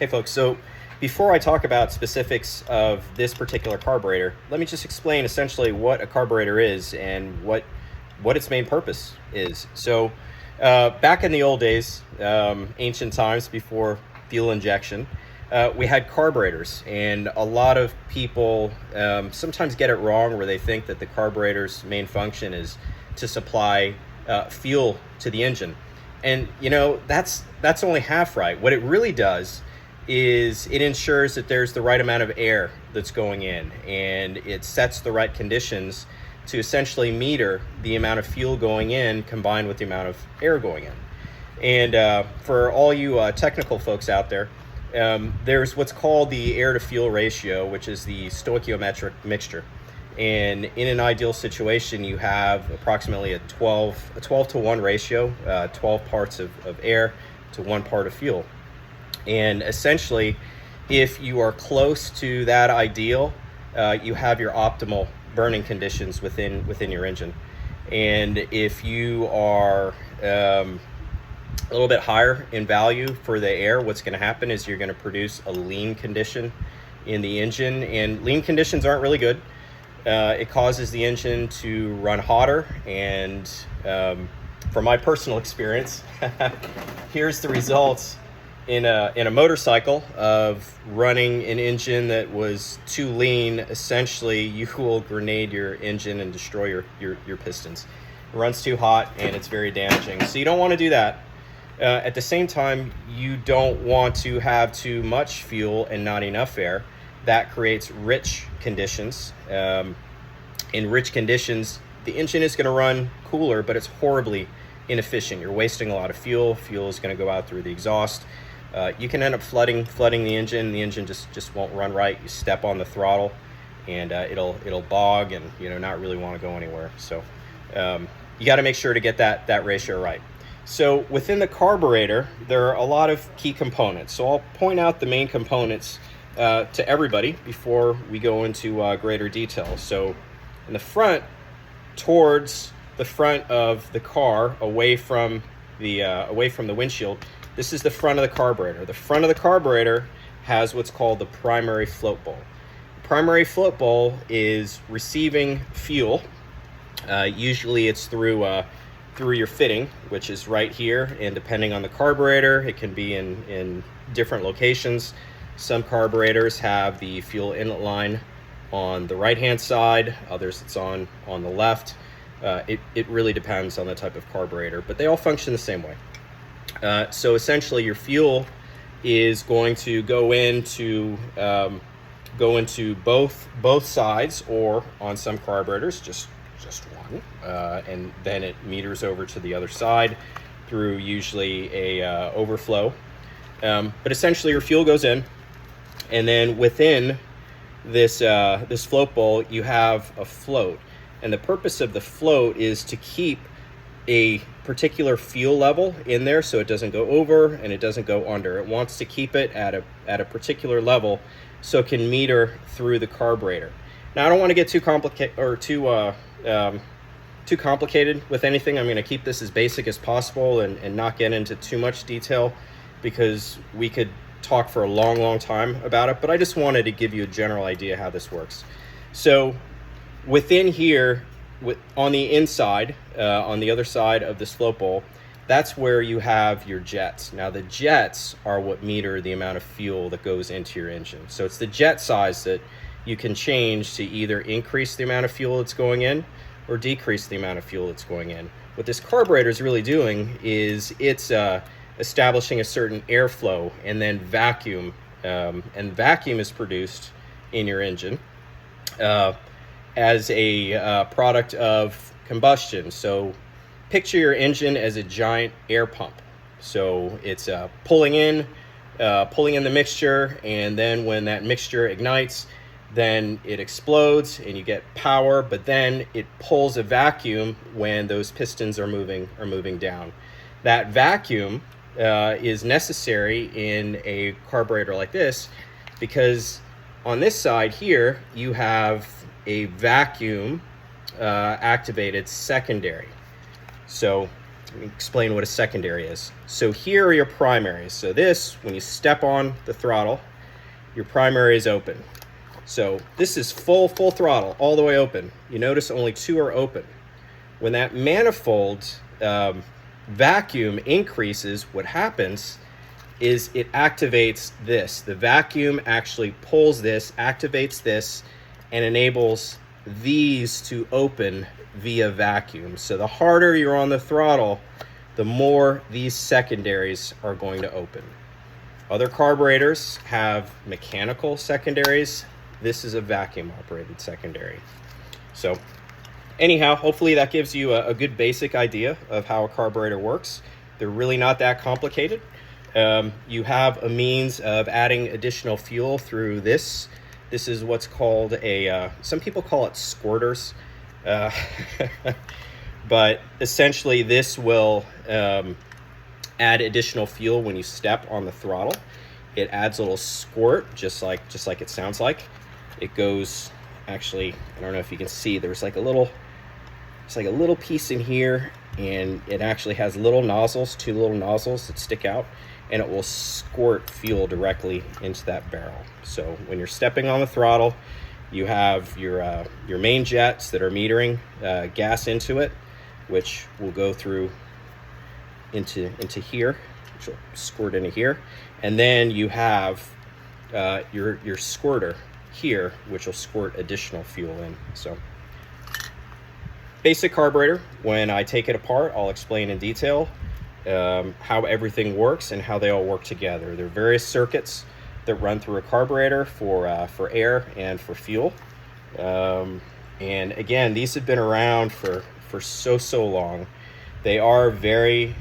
Hey folks, so before I talk about specifics of this particular carburetor, let me just explain essentially what a carburetor is and what its main purpose is. So back in the old days, ancient times before fuel injection, we had carburetors, and a lot of people sometimes get it wrong where they think that the carburetor's main function is to supply fuel to the engine. And you know, that's only half right. What it really does is it ensures that there's the right amount of air that's going in, and it sets the right conditions to essentially meter the amount of fuel going in combined with the amount of air going in. And for all you technical folks out there, there's what's called the air to fuel ratio, which is the stoichiometric mixture. And in an ideal situation, you have approximately a 12 to 1 ratio, 12 parts of air to 1 part of fuel. And essentially, if you are close to that ideal, you have your optimal burning conditions within your engine. And if you are a little bit higher in value for the air, what's going to happen is you're going to produce a lean condition in the engine, and lean conditions aren't really good. It causes the engine to run hotter, and from my personal experience, here's the results in a motorcycle of running an engine that was too lean. Essentially, you will grenade your engine and destroy your pistons. It runs too hot and it's very damaging. So you don't want to do that. At the same time, you don't want to have too much fuel and not enough air. That creates rich conditions. In rich conditions, the engine is going to run cooler, but it's horribly inefficient. You're wasting a lot of fuel. Fuel is going to go out through the exhaust. You can end up flooding the engine. The engine just won't run right. You step on the throttle, and it'll bog, and not really want to go anywhere. So you got to make sure to get that ratio right. So within the carburetor, there are a lot of key components. So I'll point out the main components to everybody before we go into greater detail. So in the front, towards the front of the car, away from the windshield, this is the front of the carburetor. The front of the carburetor has what's called the primary float bowl. The primary float bowl is receiving fuel. Usually it's through your fitting, which is right here, and depending on the carburetor, it can be in different locations. Some carburetors have the fuel inlet line on the right hand side, others it's on the left. It really depends on the type of carburetor, but they all function the same way. So essentially your fuel is going to go into both sides, or on some carburetors just one, and then it meters over to the other side through usually a overflow. But essentially your fuel goes in, and then within this float bowl you have a float, and the purpose of the float is to keep a particular fuel level in there so it doesn't go over and it doesn't go under. It wants to keep it at a particular level so it can meter through the carburetor. Now I don't want to get too complicated with anything. I'm going to keep this as basic as possible and not get into too much detail, because we could talk for a long time about it, but I just wanted to give you a general idea how this works. So within here, on the inside, on the other side of this float bowl, that's where you have your jets. Now the jets are what meter the amount of fuel that goes into your engine. So it's the jet size that you can change to either increase the amount of fuel that's going in or decrease the amount of fuel that's going in. What this carburetor is really doing is it's establishing a certain airflow and then vacuum, and vacuum is produced in your engine as a product of combustion. So picture your engine as a giant air pump. So it's pulling in the mixture, and then when that mixture ignites, then it explodes and you get power, but then it pulls a vacuum when those pistons are moving down. That vacuum is necessary in a carburetor like this, because on this side here you have a vacuum activated secondary. So let me explain what a secondary is. So here are your primaries. So this, when you step on the throttle, your primary is open. So this is full throttle, all the way open. You notice only 2 are open. When that manifold vacuum increases, what happens is it activates this. The vacuum actually pulls this, activates this, and enables these to open via vacuum. So the harder you're on the throttle, the more these secondaries are going to open. Other carburetors have mechanical secondaries. This is a vacuum operated secondary. So anyhow, hopefully that gives you a good basic idea of how a carburetor works. They're really not that complicated. You have a means of adding additional fuel through this. This is what's called some people call it squirters. But essentially this will add additional fuel when you step on the throttle. It adds a little squirt, just like it sounds like. It goes, actually, I don't know if you can see, there's like a little, it's like a little piece in here, and it actually has little nozzles, 2 little nozzles that stick out, and it will squirt fuel directly into that barrel. So when you're stepping on the throttle, you have your main jets that are metering gas into it, which will go through into here, which will squirt into here, and then you have your squirter here, which will squirt additional fuel in. So basic carburetor, when I take it apart, I'll explain in detail how everything works and how they all work together. There are various circuits that run through a carburetor for air and for fuel. And again, these have been around for so long. They are very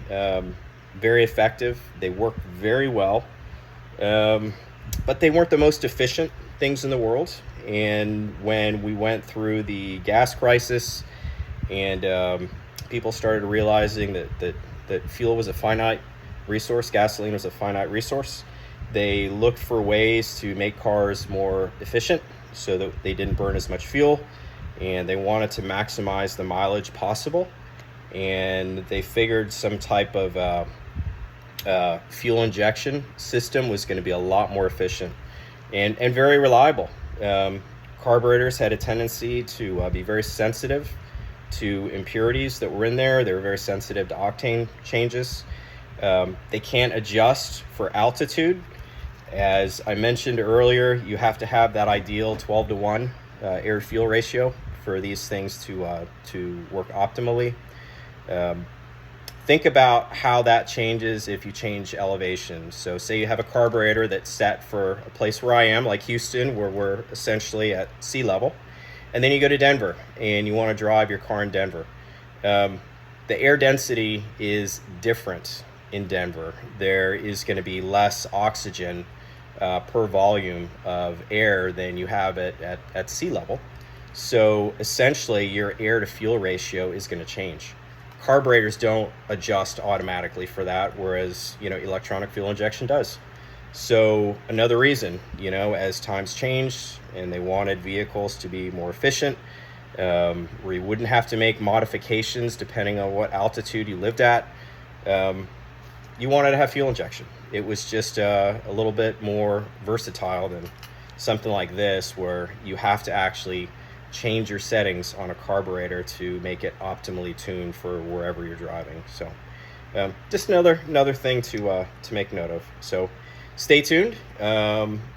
effective. They work very well, but they weren't the most efficient things in the world. And when we went through the gas crisis and people started realizing that fuel was a finite resource, gasoline was a finite resource, they looked for ways to make cars more efficient so that they didn't burn as much fuel, and they wanted to maximize the mileage possible. And they figured some type of fuel injection system was going to be a lot more efficient and very reliable. Carburetors had a tendency to be very sensitive to impurities that were in there. They were very sensitive to octane changes. They can't adjust for altitude. As I mentioned earlier, you have to have that ideal 12-to-1 air-to-fuel ratio for these things to work optimally. Think about how that changes if you change elevation. So say you have a carburetor that's set for a place where I am, like Houston, where we're essentially at sea level, and then you go to Denver and you want to drive your car in Denver. The air density is different in Denver. There is going to be less oxygen per volume of air than you have at sea level. So essentially your air to fuel ratio is going to change. Carburetors don't adjust automatically for that, whereas electronic fuel injection does. So another reason, as times changed and they wanted vehicles to be more efficient, where you wouldn't have to make modifications depending on what altitude you lived at, you wanted to have fuel injection. It was just a little bit more versatile than something like this, where you have to actually change your settings on a carburetor to make it optimally tuned for wherever you're driving. So just another thing to make note of. So stay tuned.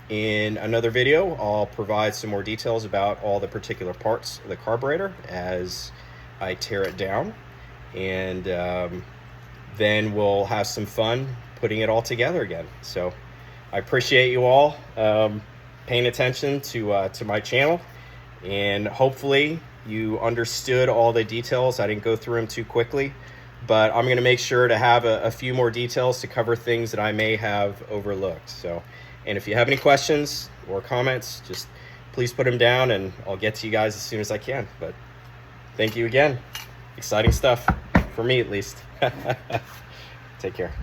In another video, I'll provide some more details about all the particular parts of the carburetor as I tear it down, and then we'll have some fun putting it all together again. So I appreciate you all paying attention to my channel, and hopefully you understood all the details. I didn't go through them too quickly, but I'm going to make sure to have a few more details to cover things that I may have overlooked. So, and if you have any questions or comments, just please put them down and I'll get to you guys as soon as I can. But thank you again. Exciting stuff, for me at least. Take care.